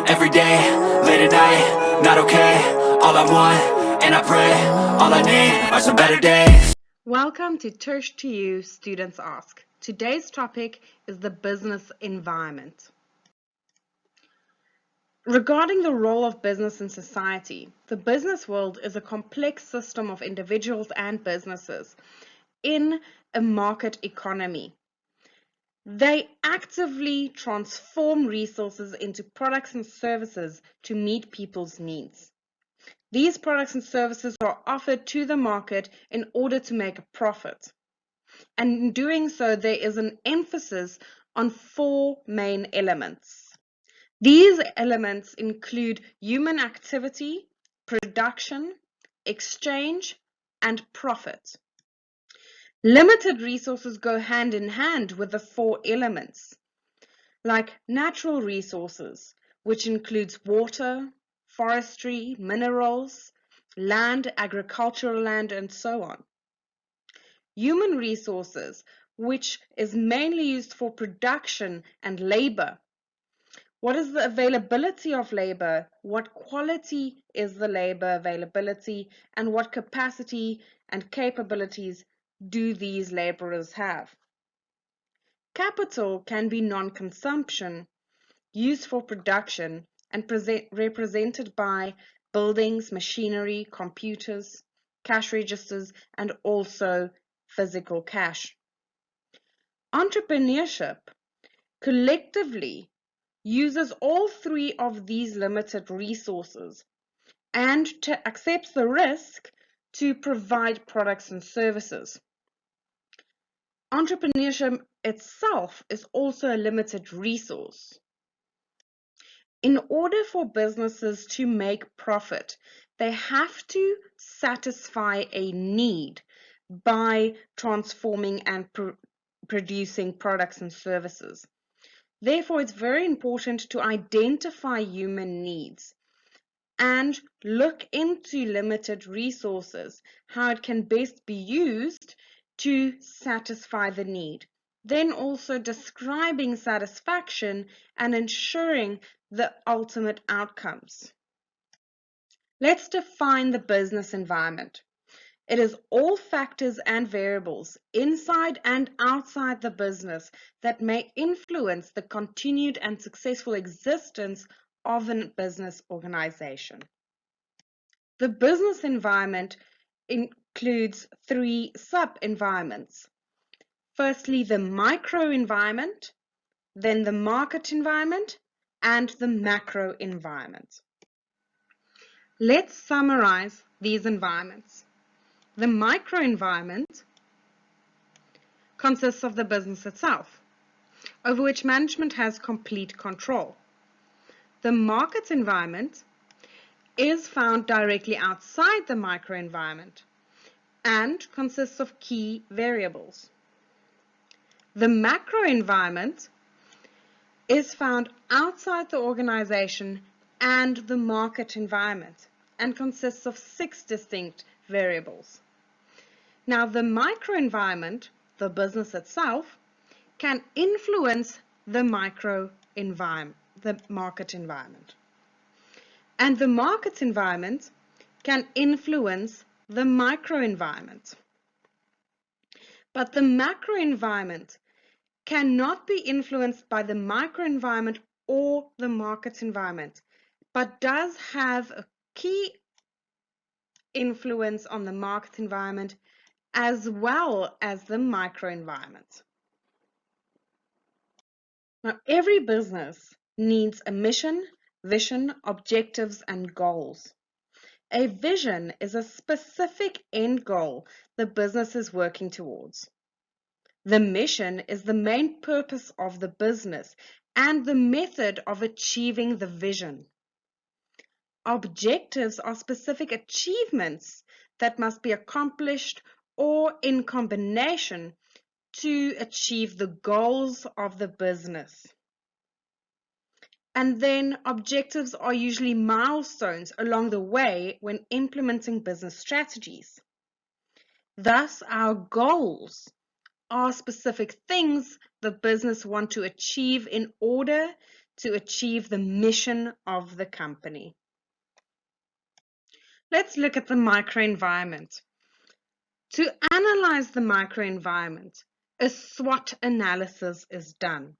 every day, late at night, not okay. All I want, and I pray, all I need are some better days. Welcome to T2U Students Ask. Today's topic is the business environment. Regarding the role of business in society, the business world is a complex system of individuals and businesses in a market economy. They actively transform resources into products and services to meet people's needs. These products and services are offered to the market in order to make a profit. And in doing so, there is an emphasis on four main elements. These elements include human activity, production, exchange, and profit. Limited resources go hand in hand with the four elements, like natural resources, which includes water, forestry, minerals, land, agricultural land, and so on. Human resources, which is mainly used for production and labor. What is the availability of labor? What quality is the labor availability? And what capacity and capabilities do these laborers have? Capital can be non-consumption, used for production, and represented by buildings, machinery, computers, cash registers, and also physical cash. Entrepreneurship collectively uses all three of these limited resources and accepts the risk to provide products and services. Entrepreneurship itself is also a limited resource. In order for businesses to make profit, they have to satisfy a need by transforming and producing products and services. Therefore, it's very important to identify human needs and look into limited resources, how it can best be used to satisfy the need. Then also describing satisfaction and ensuring the ultimate outcomes. Let's define the business environment. It is all factors and variables inside and outside the business that may influence the continued and successful existence of a business organization. The business environment includes three sub-environments. Firstly, the micro environment, then the market environment, and the macro environment. Let's summarize these environments. The microenvironment consists of the business itself, over which management has complete control. The market environment is found directly outside the microenvironment and consists of key variables. The macro environment is found outside the organization and the market environment and consists of 6 distinct variables. Now, the microenvironment, the business itself, can influence the market environment. And the market environment can influence the microenvironment. But the macro environment cannot be influenced by the microenvironment or the market environment, but does have a key influence on the market environment as well as the microenvironment. Now, every business needs a mission, vision, objectives, and goals. A vision is a specific end goal the business is working towards. The mission is the main purpose of the business and the method of achieving the vision. Objectives are specific achievements that must be accomplished or in combination to achieve the goals of the business. And then objectives are usually milestones along the way when implementing business strategies. Thus, our goals are specific things the business want to achieve in order to achieve the mission of the company. Let's look at the microenvironment. To analyze the microenvironment, a SWOT analysis is done.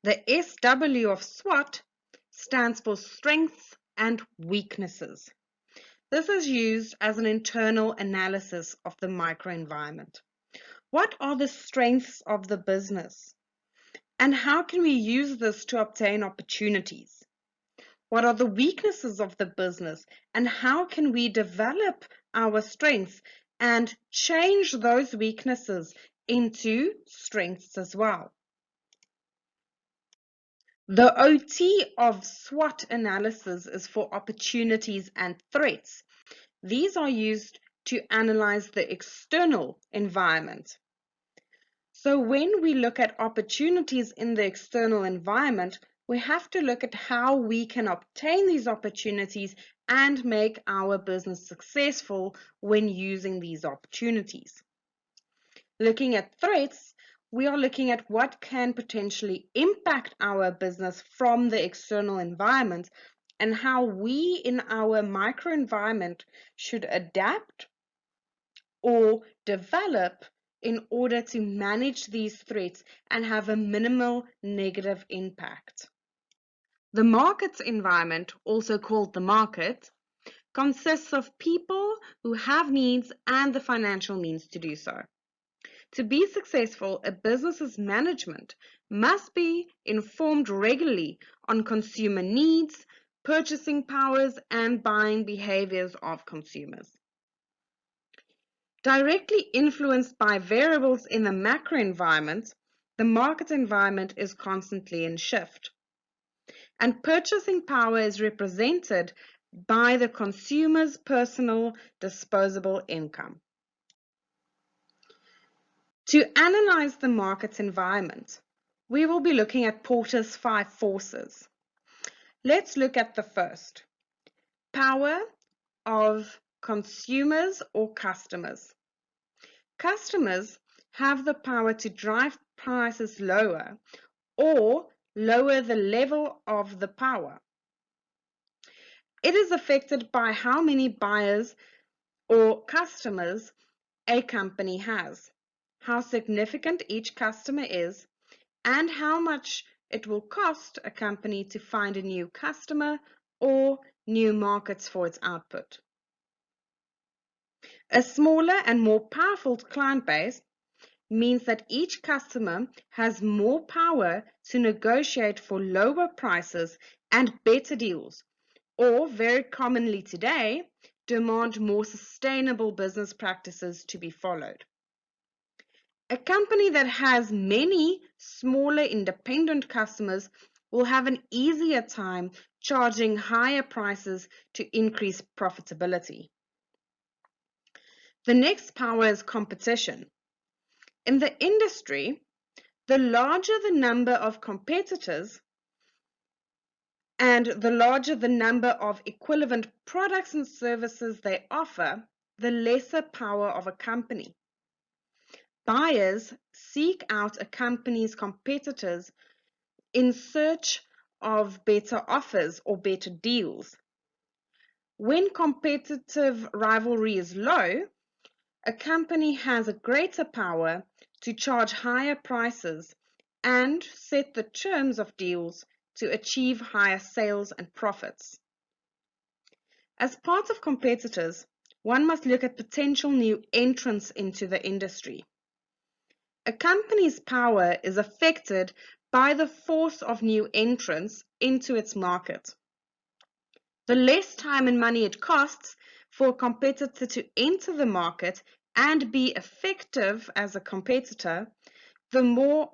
The SW of SWOT stands for strengths and weaknesses. This is used as an internal analysis of the microenvironment. What are the strengths of the business? And how can we use this to obtain opportunities? What are the weaknesses of the business? And how can we develop our strengths and change those weaknesses into strengths as well? The OT of SWOT analysis is for opportunities and threats. These are used to analyze the external environment. So when we look at opportunities in the external environment, we have to look at how we can obtain these opportunities and make our business successful when using these opportunities. Looking at threats, we are looking at what can potentially impact our business from the external environment and how we in our microenvironment should adapt or develop in order to manage these threats and have a minimal negative impact. The market environment, also called the market, consists of people who have needs and the financial means to do so. To be successful, a business's management must be informed regularly on consumer needs, purchasing powers, and buying behaviors of consumers. Directly influenced by variables in the macro environment, the market environment is constantly in shift. And purchasing power is represented by the consumer's personal disposable income. To analyze the market environment, we will be looking at Porter's 5 forces. Let's look at the first, power of consumers or customers. Customers have the power to drive prices lower or lower the level of the power. It is affected by how many buyers or customers a company has, how significant each customer is, and how much it will cost a company to find a new customer or new markets for its output. A smaller and more powerful client base means that each customer has more power to negotiate for lower prices and better deals, or very commonly today, demand more sustainable business practices to be followed. A company that has many smaller independent customers will have an easier time charging higher prices to increase profitability. The next power is competition. In the industry, the larger the number of competitors and the larger the number of equivalent products and services they offer, the lesser power of a company. Buyers seek out a company's competitors in search of better offers or better deals. When competitive rivalry is low, a company has a greater power to charge higher prices and set the terms of deals to achieve higher sales and profits. As part of competitors, one must look at potential new entrants into the industry. A company's power is affected by the force of new entrants into its market. The less time and money it costs for a competitor to enter the market and be effective as a competitor, the more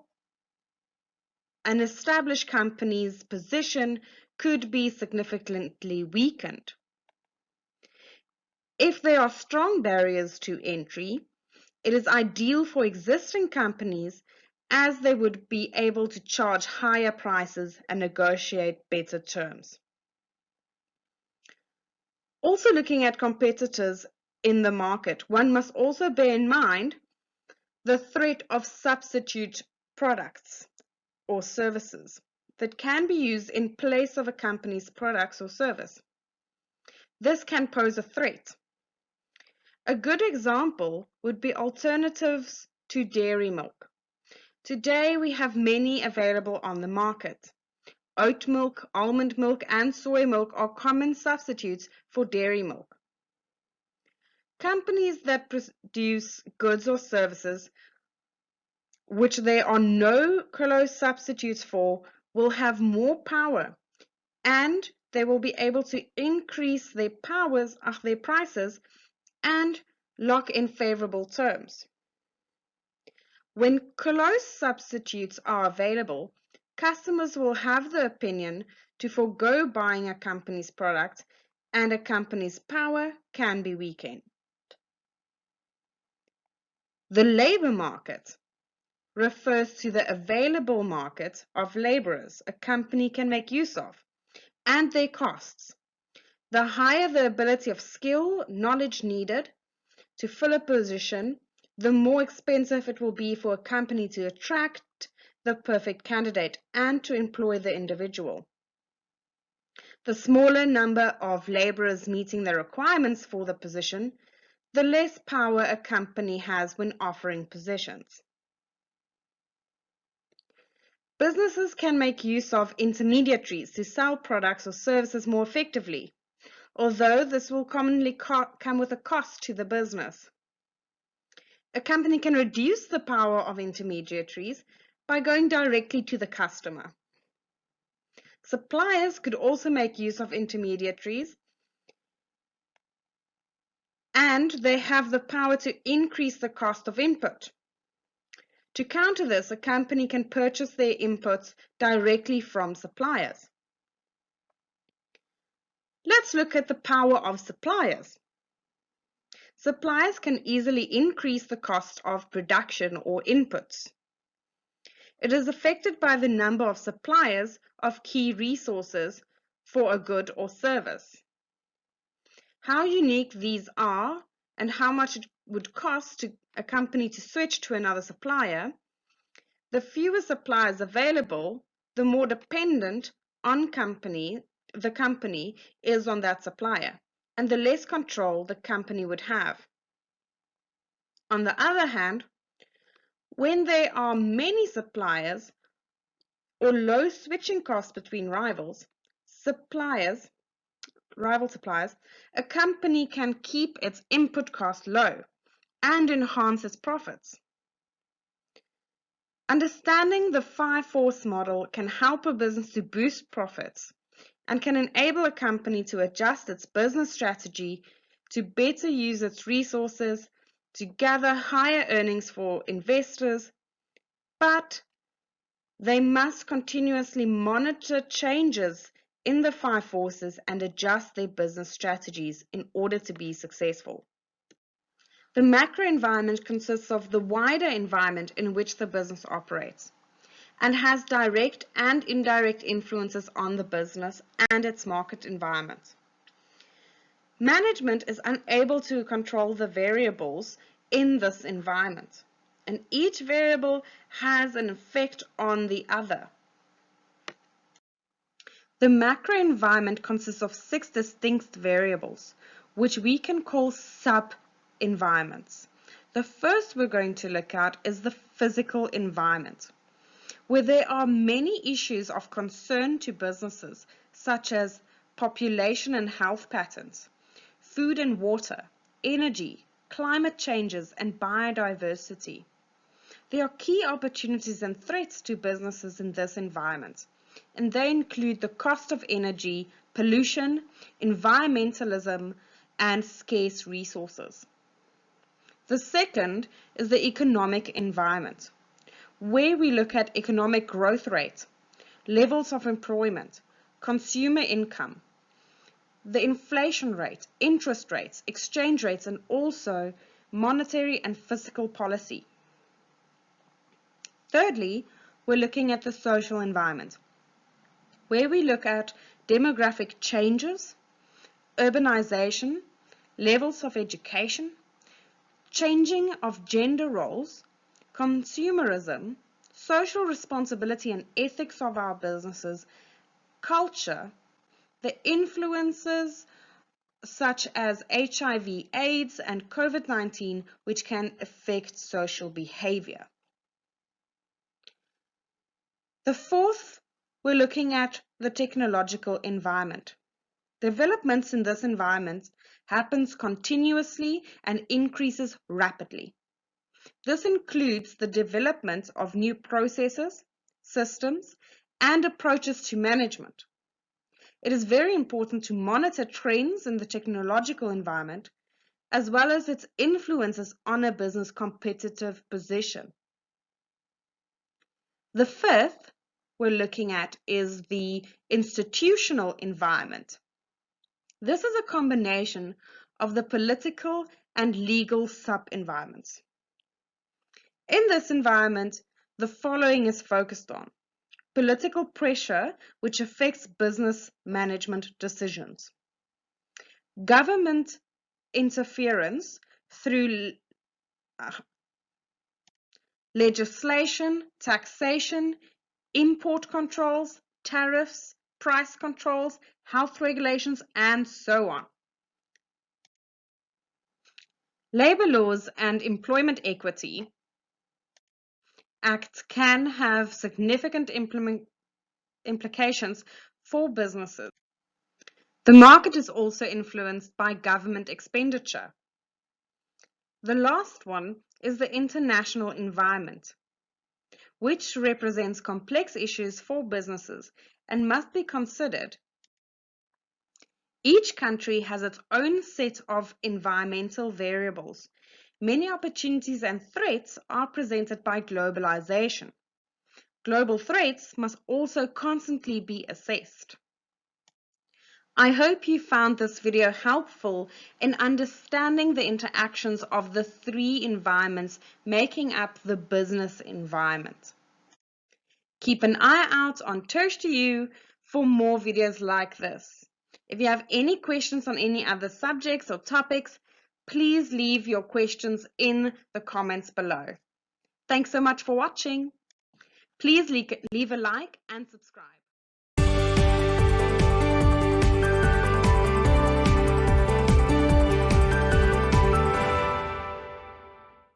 an established company's position could be significantly weakened. If there are strong barriers to entry, it is ideal for existing companies as they would be able to charge higher prices and negotiate better terms. Also looking at competitors in the market, one must also bear in mind the threat of substitute products or services. that can be used in place of a company's products or service. This can pose a threat. A good example would be alternatives to dairy milk. Today we have many available on the market. Oat milk, almond milk, and soy milk are common substitutes for dairy milk. Companies that produce goods or services which there are no close substitutes for will have more power, and they will be able to increase their prices and lock in favorable terms. When close substitutes are available, customers will have the opinion to forego buying a company's product, and a company's power can be weakened. The labor market refers to the available market of laborers a company can make use of and their costs. The higher the ability of skill, knowledge needed to fill a position, the more expensive it will be for a company to attract the perfect candidate and to employ the individual. The smaller number of laborers meeting the requirements for the position, the less power a company has when offering positions. Businesses can make use of intermediaries to sell products or services more effectively, although this will commonly come with a cost to the business. A company can reduce the power of intermediaries by going directly to the customer. Suppliers could also make use of intermediaries, and they have the power to increase the cost of input. To counter this, a company can purchase their inputs directly from suppliers. Let's look at the power of suppliers. Suppliers can easily increase the cost of production or inputs. It is affected by the number of suppliers of key resources for a good or service. How unique these are and how much it would cost to a company to switch to another supplier. The fewer suppliers available, the more dependent on the company is on that supplier, and the less control the company would have. On the other hand, when there are many suppliers or low switching costs between rival suppliers, a company can keep its input cost low and enhance its profits. Understanding the 5-force model can help a business to boost profits and can enable a company to adjust its business strategy to better use its resources, to gather higher earnings for investors, but they must continuously monitor changes in the 5 forces and adjust their business strategies in order to be successful. The macro environment consists of the wider environment in which the business operates and has direct and indirect influences on the business and its market environment. Management is unable to control the variables in this environment, and each variable has an effect on the other. The macro environment consists of 6 distinct variables, which we can call sub-environments. The first we're going to look at is the physical environment, where there are many issues of concern to businesses, such as population and health patterns, food and water, energy, climate changes, and biodiversity. There are key opportunities and threats to businesses in this environment, and they include the cost of energy, pollution, environmentalism, and scarce resources. The second is the economic environment, where we look at economic growth rate, levels of employment, consumer income, the inflation rate, interest rates, exchange rates, and also monetary and fiscal policy. Thirdly, we're looking at the social environment, where we look at demographic changes, urbanization, levels of education, changing of gender roles, consumerism, social responsibility and ethics of our businesses, culture, the influences such as HIV, AIDS, and COVID-19, which can affect social behavior. The fourth, we're looking at the technological environment. Developments in this environment happens continuously and increases rapidly. This includes the development of new processes, systems, and approaches to management. It is very important to monitor trends in the technological environment, as well as its influences on a business competitive position. The fifth we're looking at is the institutional environment. This is a combination of the political and legal sub-environments. In this environment, the following is focused on: political pressure, which affects business management decisions; government interference through legislation, taxation, import controls, tariffs, price controls, health regulations, and so on. Labor laws and employment equity acts can have significant implications for businesses. The market is also influenced by government expenditure. The last one is the international environment, which represents complex issues for businesses and must be considered. Each country has its own set of environmental variables. Many opportunities and threats are presented by globalization. Global threats must also constantly be assessed. I hope you found this video helpful in understanding the interactions of the three environments making up the business environment. Keep an eye out on T2U for more videos like this. If you have any questions on any other subjects or topics, please leave your questions in the comments below. Thanks so much for watching. Please leave a like and subscribe.